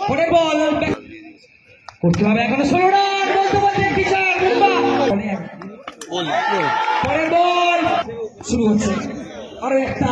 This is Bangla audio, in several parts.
পরের বল করতে হবে এখনো 16 রান বলতে বলতে পিছার পরের বল শুরু হচ্ছে আরো একটা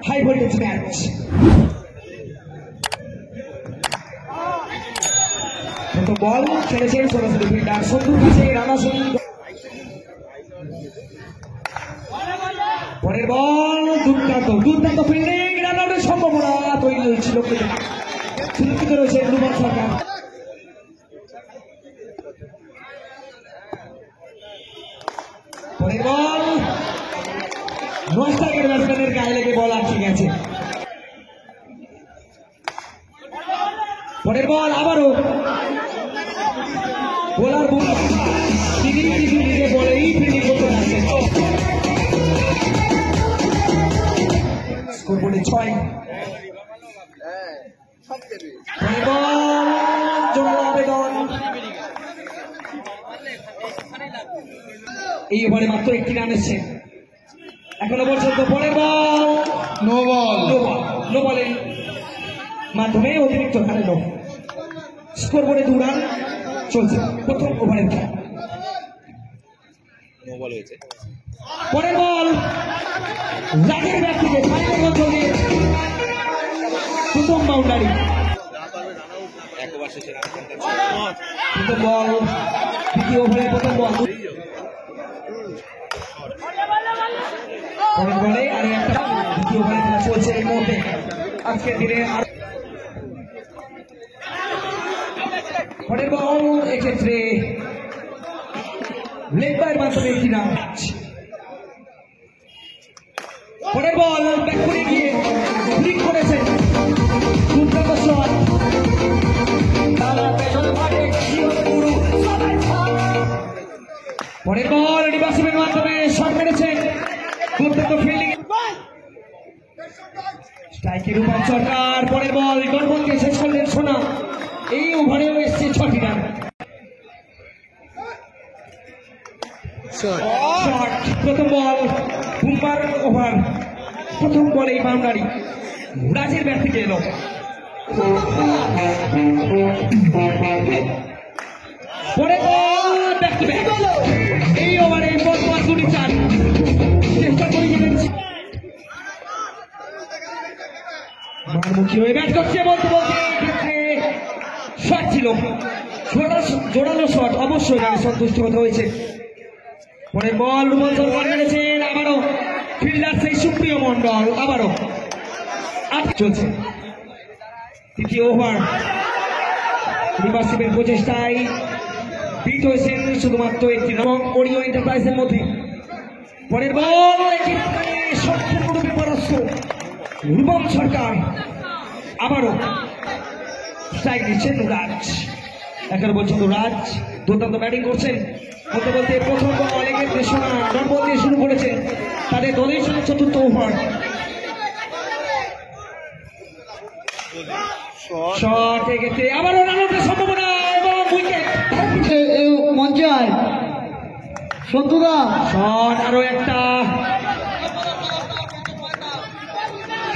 হাই ভোল্টেজ ম্যাচ। বল খেলেছেন সরাসরি ফিল্ডার সন্দুর কাছে রানা সন্দু। পরের বল দুর্দান্ত ফিল্ডিং রানারের সম্ভাবনা তৈরি হয়েছিল সুরক্ষিত রয়েছে রুমান সরকার। পরের বল নস্টাকের ব্যাটসম্যানের গায়ে লেগে বল আটকে গেছে। পরের বল আবারও বোলার নিজে বলেই ফিল্ডিং করতে পারছেন। স্কোরবোর্ডে 6। আবেদন এই ওভারে মাত্র 1টি রান এসছে এখনো পর্যন্ত। পরের বল নো বলের মাধ্যমে অতিরিক্ত রানে নো। স্কোরবোর্ডে 2 রান চলছে প্রথম ওভারের খেলা। পরের বল রাজের ব্যাট থেকে প্রথম বাউন্ডারি। প্রথম বল দ্বিতীয় ওভারের প্রথম বল। পরের বলে আর একটা দ্বিতীয় ওভারে খেলা চলছে এই মুহূর্তে আজকের দিনে। পরের বল এক্ষেত্রে লেগ বাইয়ের মাধ্যমে 1টি রান। পরের বল ব্যাক করে গিয়ে ফ্লিক করেছেন দুর্দান্ত শট। পরের বল রিভার্সিভের মাধ্যমে শট মেরেছেন দুর্দান্ত ফিল্ডিং স্ট্রাইকে রূপান সরকার। পরের বল গণবন্ধে শেষ করলেন সোনা। এই ওভারেও এসছে 6টি রান। প্রথম বল বুমবার ওভার প্রথম বলে বাউন্ডারি রাজের ব্যাট থেকে এলো। পরে বল ব্যাক টু ব্যাক এই ওভারে পরপর 2টি চার চেষ্টা করে মুখী হয়ে ব্যাট করছে বলতে বলতে ক্ষেত্রে শট ছিল জোরালো শট অবশ্যই সন্তুষ্ট হতে হয়েছে। পরে বল রুমান সরকার মেরেছেন আবারও ফিল্ডার সেই সুপ্রিয় মন্ডল আবারও চলছে তৃতীয় ওভার। রিভার্সিভের প্রচেষ্টায় বিট হয়েছেন শুধুমাত্র 1টি এবং ওরিও এন্টারপ্রাইজের মধ্যে। পরের বল সম্পূর্ণরূপে পরাস্ত রুমান সরকার আবারও স্ট্রাইক দিচ্ছেন রাজ। এখনো পর্যন্ত রাজ দুর্দান্ত ব্যাটিং করছেন বলতে বলতে প্রথম বল এক্ষেত্রে সোনা ডট বল দিয়ে শুরু করেছেন তাদের দলের জন্য 4র্থ ওভার। শট এক্ষেত্রে আবারও রান আউটের সম্ভাবনা এবং উইকেট মঞ্চে আয় সন্তুদা। শট আরো একটা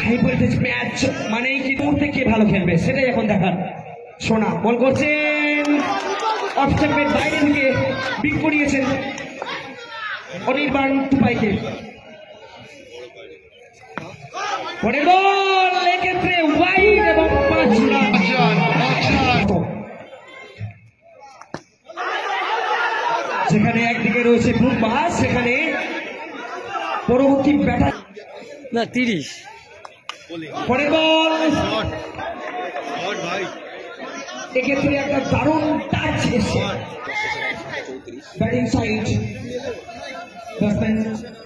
হাই ভোল্টেজ ম্যাচ মানে কি মুহূর্তে কে ভালো খেলবে সেটাই এখন দেখার। সোনা বল করছেন অফ স্টাম্পের বাইরে থেকে বিট করিয়েছেন অনির্বাণ টুপাইকে। পরের বল এক্ষেত্রে ওয়াইড এবং 5 রান। সেখানে একদিকে রয়েছে বুমবাস সেখানে পরবর্তী ব্যাটার না 30। পরের বল এক্ষেত্রে একটা দারুণ টাচ এসছে ব্যাটিং সাইড ব্যাটসম্যান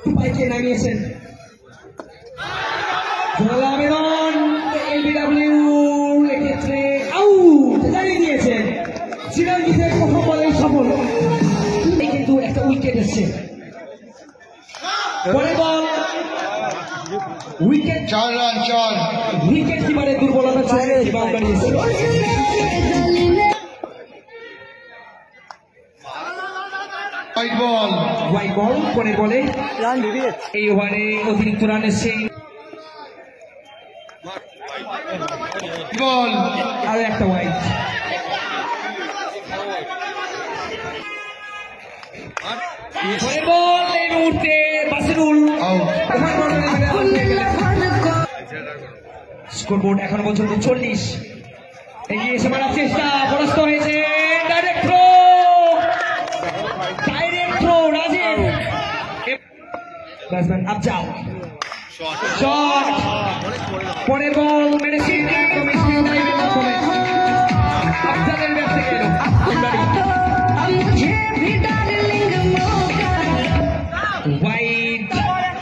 টুপাইকে নামিয়েছেন। আবেদন এলবিডব্লিউ এক্ষেত্রে আউট জানিয়ে দিয়েছেন চিরঞ্জিতের প্রথম বলেই সফল কিন্তু একটা উইকেট এসছে। পরের বল উইকেট 4 রান 4 উইকেট কিপারের দুর্বলতা বাউন্ডারি এসছে। হোয়াইট বল পরের বলে এই ওভারে অতিরিক্ত রান এসছে। বল আরো একটা ওয়াইড। পরের বল এই মুহূর্তে বাসিরুল স্কোরবোর্ড এখন পর্যন্ত 40। এগিয়ে এসে মারার চেষ্টা, পরাস্ত হয়েছে। Direct throw Rajib, batsman Afzal shot. পরের বল মেরেছে আফজালের ব্যাট থেকে ওয়াইড।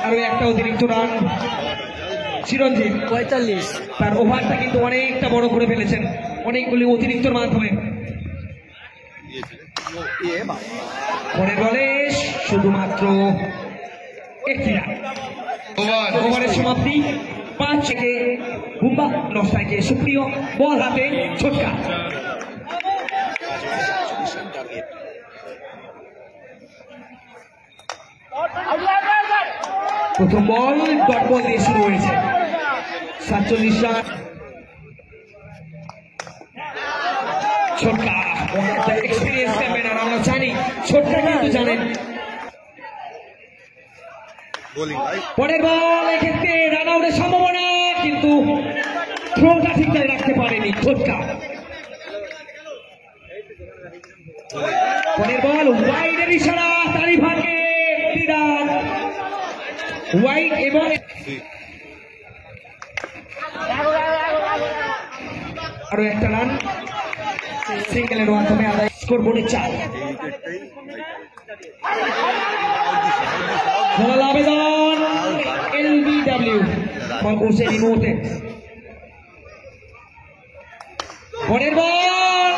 আরো একটা অতিরিক্ত রান চিরঞ্জিত 45। তার ওভারটা কিন্তু অনেকটা বড় করে ফেলেছেন অনেকগুলি অতিরিক্তর মাধ্যমে। পরের বলে শুধুমাত্র একটি রান। ওভারের সমাপ্তি 5 থেকে বুম্বা, 9 থেকে সুপ্রিয়। বল হাতে ছোটকা। প্রথম বল ডট বল দিয়ে শুরু হয়েছে। 47 রান। ছোটকা এক্সপিরিয়েন্স ক্যাম্পেনার, আমরা জানি ছোটকা কিন্তু জানেন। পরের বল এক্ষেত্রে রান আউটের সম্ভাবনা, কিন্তু থ্রোটা ঠিকঠাক রাখতে পারেনি ছোটকা। পরের বল ওয়াইডের ইশারা, তারই ভাগে একটি রান। ওয়াইড এবং আরো একটা রান সিঙ্গেলের মাধ্যমে আদায়। স্কোরবোর্ডে 4। খেলার আবেদন LBW বল করছে এই মুহূর্তে। পরের বল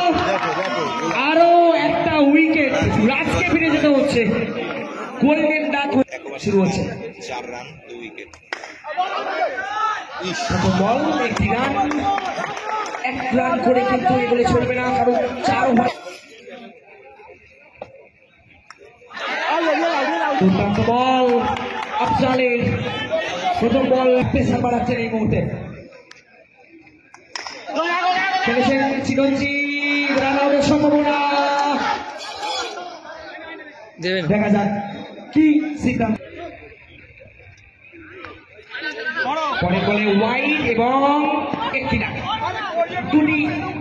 আরো একটা উইকেট, রাজকে ফিরে যেতে হচ্ছে। গোল্ডেন ডাক শুরু হচ্ছে। 4 রান 2 উইকেট। প্রথম বল একটি রান, 1 রান করে কিন্তু এগুলো চলবে না, কারণ 4 ওভার। দুর্দান্ত বল আফজালের। প্রথম বল পেসার বাড়াচ্ছেন এই মুহূর্তে। খেলেছেন চিরঞ্জিত, রান আউটের সম্ভাবনা। দেখা যাক কি সিদ্ধান্ত। পরের বলে ওয়াইড এবং একটি রান, 2টি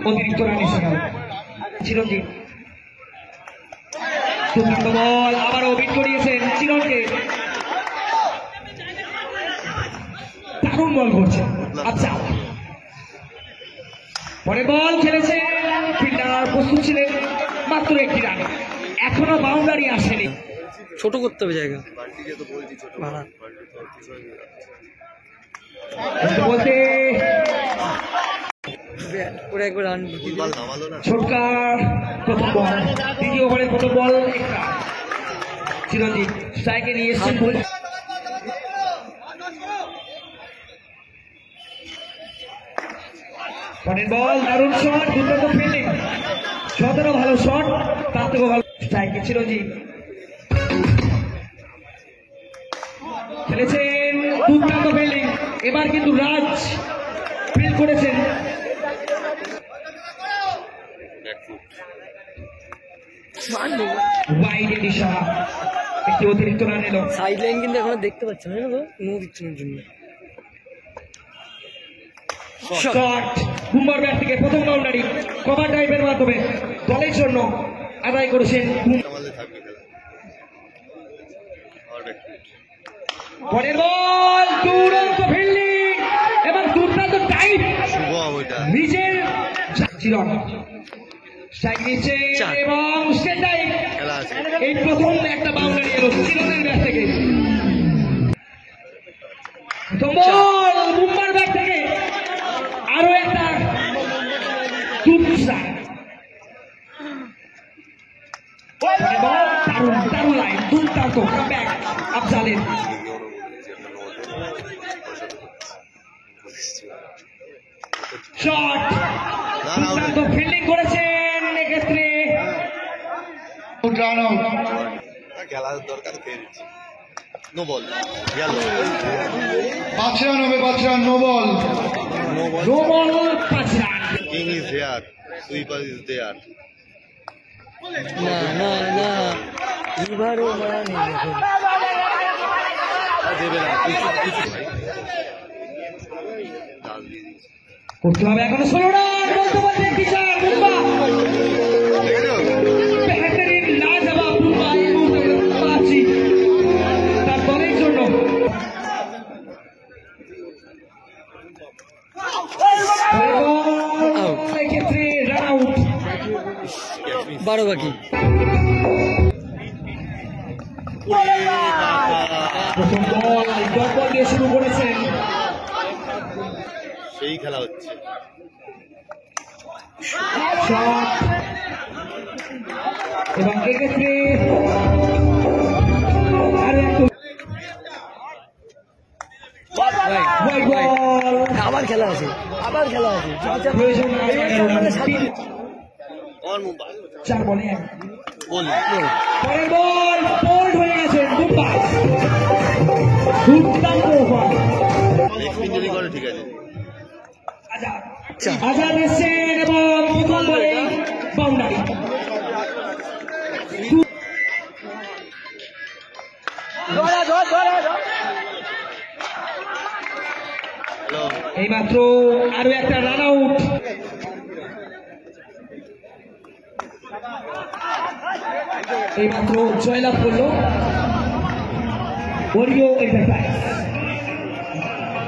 অতিরিক্ত রান এসে গেল চিরঞ্জিত। দুর্দান্ত বল, আবার অভিট করিয়েছেন চিরঞ্জিত। দারুণ বল করছে আফজাল। পরের বল খেলেছেন, ফিল্ডার প্রস্তুত ছিলেন, মাত্র একটি রান, এখনো বাউন্ডারি আসেনি। ছোট করতে হবে জায়গা বলতে ওরা একবার রান ছোটকার প্রথম বল, দ্বিতীয় ওভারের প্রথম বল একটা। চিরঞ্জিত স্ট্রাইকে নিয়ে এসছেন। পরের বল দারুণ শট, দুর্দান্ত ফিল্ডিং, শটেরও ভালো শট, তার থেকেও ভালো স্ট্রাইকে চিরঞ্জিত। খেলেছেন দুর্দান্ত ফিল্ডিং, এবার কিন্তু রাজ ফিল্ড করেছেন। ওয়াইডের ইশারা, একটি অতিরিক্ত রান এলো। সাইড লাইন কিন্তু এখনো দেখতে পাচ্ছি না, নো দিচ্ছেন জন্য। শট বুম্বার ব্যাট থেকে প্রথম বাউন্ডারি, কভার ড্রাইভের মাধ্যমে দলের জন্য আদায় করেছেন। পরের বল দুর্দান্ত ফিল্ডিং এবং দুর্দান্ত টাইম, নিজের চিরন স্ট্রাইক নিচ্ছে এবং সেটাই এই প্রথম একটা বাউন্ডারি এলো চিরনের ব্যাট থেকে। প্রথম বল বুম্বার ব্যাট থেকে আরো একটা দারুণ দারুণ লাইন, দুর্দান্ত কামব্যাক আফজালের। শট, দুর্দান্ত ফিল্ডিং করেছেন এক্ষেত্রে। Run out. খেলার দরকার ফেলছি। নো বল গেল। 5 রান হবে, 5 run, no ball. No ball 5 run. King is here, sweeper is there. না না না লিভারও মারা নেই এখন। দেবে না কিছু কিছু ডাল দিয়ে দিয়েছে। করতে হবে এখনো 16 রান বলতে বলতে একটি চার বুম্বা ব্যাটারির লাজবাব বুম্বা এই মুহূর্তে পাচ্ছি তার দলের জন্য এক্ষেত্রে রান আউট 12 বাকি। প্রথম বল ডট বল দিয়ে শুরু করেছেন সেই খেলা হচ্ছে। শট এবং এক্ষেত্রে আরো একটু হোয়াইট বল আবার খেলা আছে, আবার খেলা আছে। প্রয়োজন আর 11 রান। অন মুম্বাই 4 বলে 1 বল পরের বল বোল্ড হয়ে গেছেন বুম্বা দুর্দান্ত ওভার স্পিন যদি করে ঠিক আছে। আজাদ এসছেন এবং প্রথম বলে বাউন্ডারি হ্যালো এইমাত্র আরো একটা রান আউট এইমাত্র জয়লাভ করলো ওরিও এন্টারপ্রাইজ।